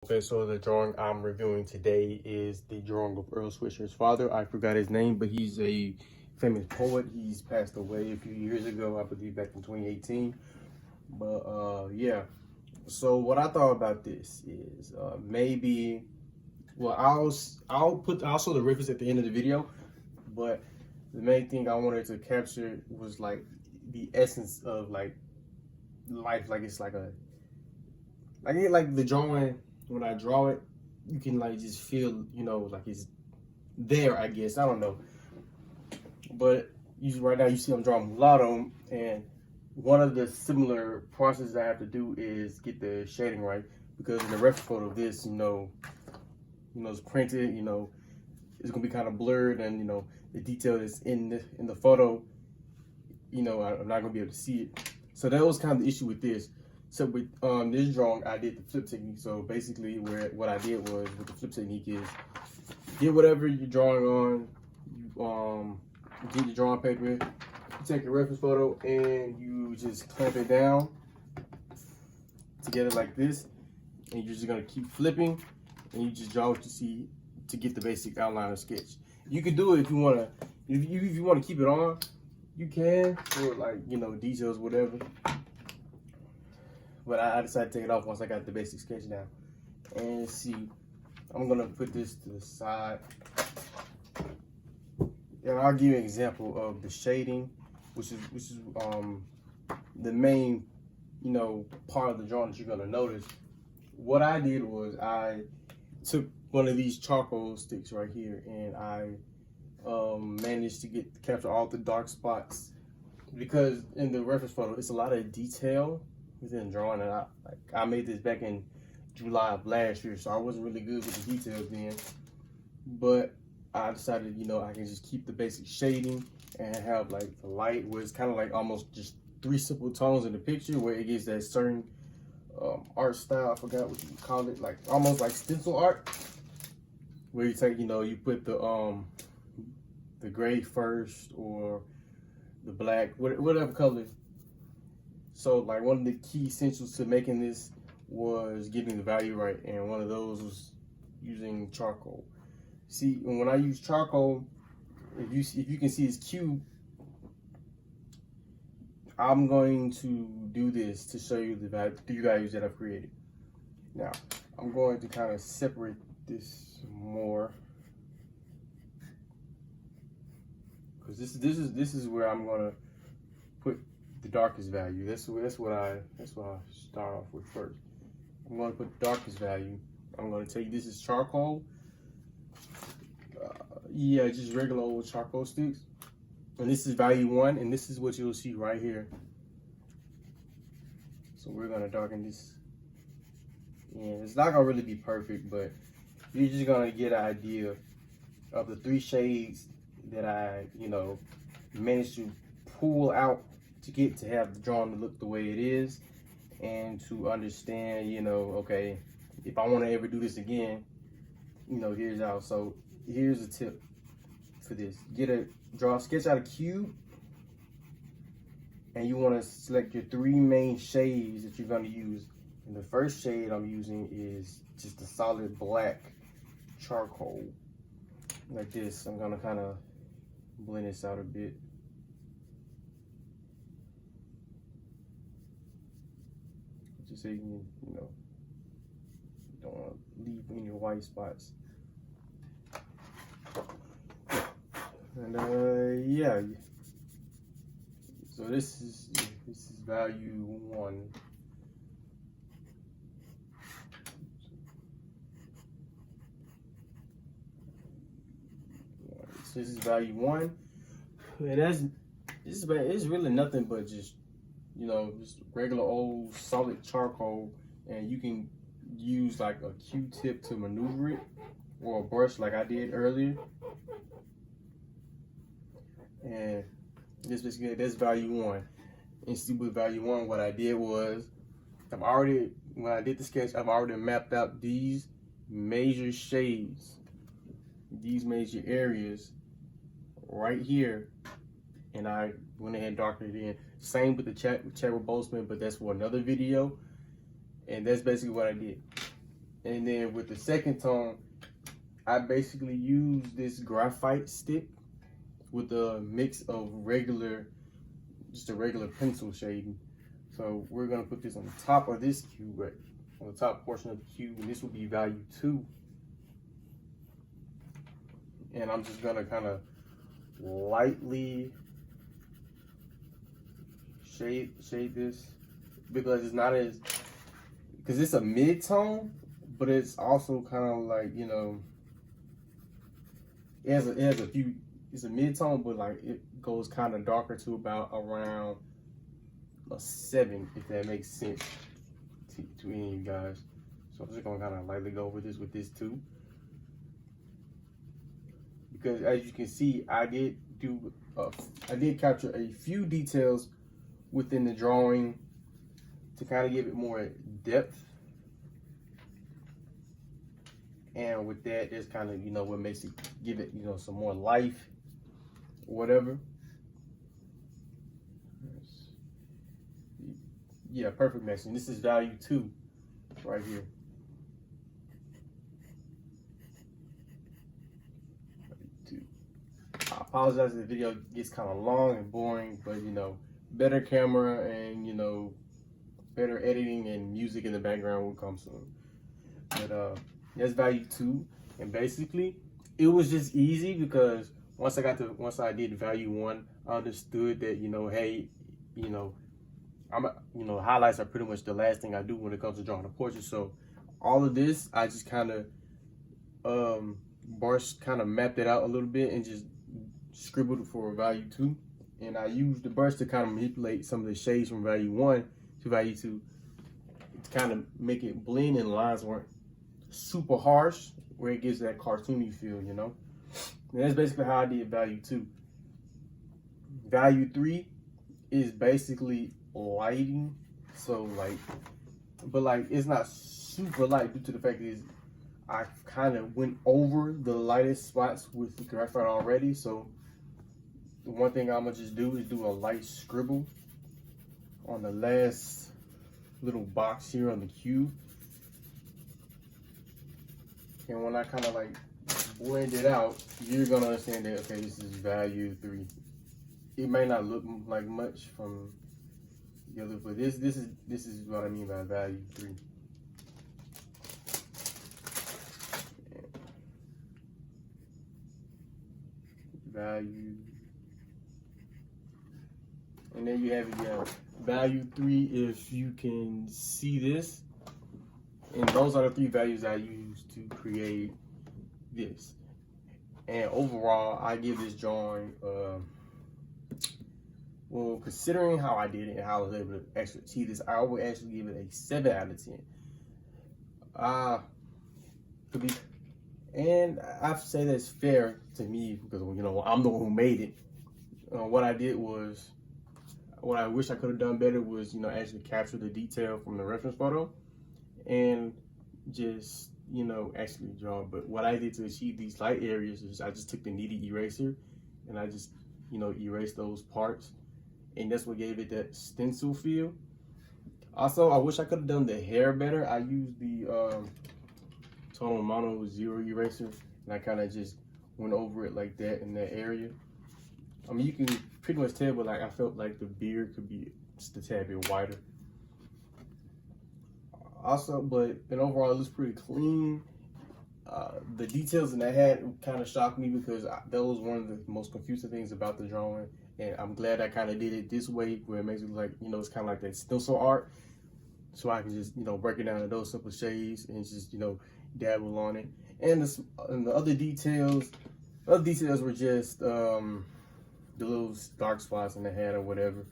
Okay, so the drawing I'm reviewing today is the drawing of Earl Swisher's father. I forgot his name, but he's a famous poet. He's passed away a few years ago, I believe back in 2018. But yeah. So what I thought about this is maybe, well, I'll show the reference at the end of the video, but the main thing I wanted to capture was like the essence of like life, like it's like the drawing. When I draw it, you can like just feel, like it's there, I guess. I don't know. But right now you see I'm drawing mulatto, and one of the similar processes I have to do is get the shading right, because in the reference photo of this, it's printed, it's gonna be kind of blurred, and the detail that's in the photo, I'm not gonna be able to see it. So that was kind of the issue with this. So with this drawing, I did the flip technique. So basically, what I did was with the flip technique is get whatever you're drawing on, get your drawing paper, you take your reference photo, and you just clamp it down together like this, and you're just gonna keep flipping, and you just draw what you see to get the basic outline of sketch. You can do it if you wanna, if you wanna keep it on, you can, for like details, whatever. But I decided to take it off once I got the basic sketch down. And see, I'm gonna put this to the side. And I'll give you an example of the shading, which is the main, part of the drawing that you're gonna notice. What I did was I took one of these charcoal sticks right here, and I managed to capture all the dark spots, because in the reference photo it's a lot of detail within drawing, and I made this back in July of last year, so I wasn't really good with the details then. But I decided, I can just keep the basic shading and have like the light, where it's kind of like almost just three simple tones in the picture, where it gives that certain art style. I forgot what you call it, like almost like stencil art, where you take, you put the gray first, or the black, whatever color. So like one of the key essentials to making this was getting the value right, and one of those was using charcoal. See, and when I use charcoal, if you can see this cube, I'm going to do this to show you the three values that I've created. Now, I'm going to kind of separate this more, because this is where I'm gonna put the darkest value. That's what I start off with first. I'm going to put the darkest value. I'm going to tell you this is charcoal. Yeah, just regular old charcoal sticks. And this is value 1, and this is what you'll see right here. So we're going to darken this. And it's not going to really be perfect, but you're just going to get an idea of the 3 shades that I, managed to pull out to get to have the drawing to look the way it is, and to understand, okay, if I want to ever do this again, here's how. So here's a tip for this: sketch out a cube, and you want to select your 3 main shades that you're going to use. And the first shade I'm using is just a solid black charcoal, like this. I'm gonna kind of blend this out a bit. Just so you can, don't want to leave any white spots. And yeah. So this is value 1. So this is value 1, and it's really nothing but just just regular old solid charcoal, and you can use like a Q-tip to maneuver it, or a brush like I did earlier. And that's value 1. And see, with value 1, what I did was when I did the sketch, I've already mapped out these major shades, these major areas right here, and I went ahead and darkened it in. Same with the Chadwick Boseman, but that's for another video. And that's basically what I did. And then with the second tone, I basically use this graphite stick with a mix of just a regular pencil shading. So we're gonna put this on the top of this cube, right? On the top portion of the cube, and this will be value 2. And I'm just gonna kind of lightly shade this, because it's not as, because it's a mid-tone, but it's also kind of like, you know, it has a few, it's a mid-tone, but like it goes kind of darker to about around a 7, if that makes sense to any of you guys. So I'm just gonna kind of lightly go over this with this too, because as you can see, I did capture a few details within the drawing to kind of give it more depth. And with that, it's kind of, you know, what makes it, give it, you know, some more life or whatever. Yeah, perfect matching. This is value 2 right here. Value 2. I apologize if the video gets kind of long and boring, but you know, better camera and, you know, better editing and music in the background will come soon. But that's value 2, and basically it was just easy because once I did value 1, I understood that, you know, hey, you know, highlights are pretty much the last thing I do when it comes to drawing a portrait. So all of this, I just kind of mapped it out a little bit and just scribbled for value 2. And I used the brush to kind of manipulate some of the shades from value 1 to value 2 to kind of make it blend, and lines weren't super harsh, where it gives that cartoony feel, you know. And that's basically how I did value 2. Value 3 is basically lighting, so like, but like it's not super light due to the fact that I kind of went over the lightest spots with the graphite already. So the one thing I'm gonna just do is do a light scribble on the last little box here on the cube. And when I kind of like blend it out, you're gonna understand that, okay, this is value 3. It may not look like much from the other, but this is what I mean by value 3. Value, and there you have it. Yeah, value 3. If you can see this, and those are the 3 values I use to create this. And overall, I give this drawing, well, considering how I did it and how I was able to actually achieve this, I would actually give it a 7 out of 10. And I say that's fair to me because, you know, I'm the one who made it. What I did was, what I wish I could have done better was, you know, actually capture the detail from the reference photo and just, you know, actually draw. But what I did to achieve these light areas is I just took the kneaded eraser and I just, you know, erased those parts. And that's what gave it that stencil feel. Also, I wish I could have done the hair better. I used the Tonal Mono 0 eraser, and I kind of just went over it like that in that area. I mean, you can pretty much tell, but like I felt like the beard could be just a tad bit wider. Also, but overall, it looks pretty clean. The details in the hat kind of shocked me because that was one of the most confusing things about the drawing. And I'm glad I kind of did it this way, where it makes it look like, you know, it's kind of like that stencil art. So I can just, you know, break it down to those simple shades and just, you know, dabble on it. And the other details were just the little dark spots in the hat or whatever.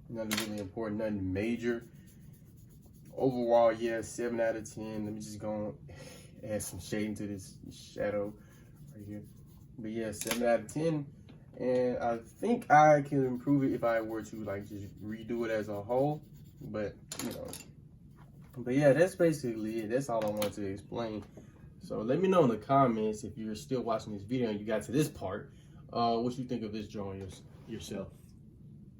Nothing really important, nothing major. Overall, yeah, 7 out of 10. Let me just go and add some shading to this shadow right here. But yeah, 7 out of 10. And I think I can improve it if I were to like just redo it as a whole. But, you know, but yeah, that's basically it. That's all I wanted to explain. So let me know in the comments, if you're still watching this video and you got to this part, what you think of this drawing yourself.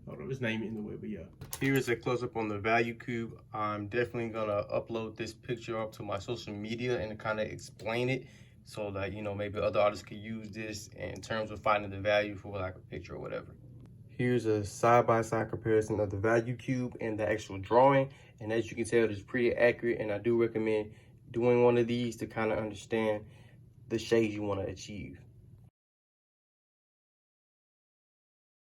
Hold on, let's name it in the way, but yeah. Here's a close-up on the value cube. I'm definitely gonna upload this picture up to my social media and kind of explain it so that, you know, maybe other artists could use this in terms of finding the value for like a picture or whatever. Here's a side-by-side comparison of the value cube and the actual drawing. And as you can tell, it's pretty accurate, and I do recommend doing one of these to kind of understand the shades you want to achieve.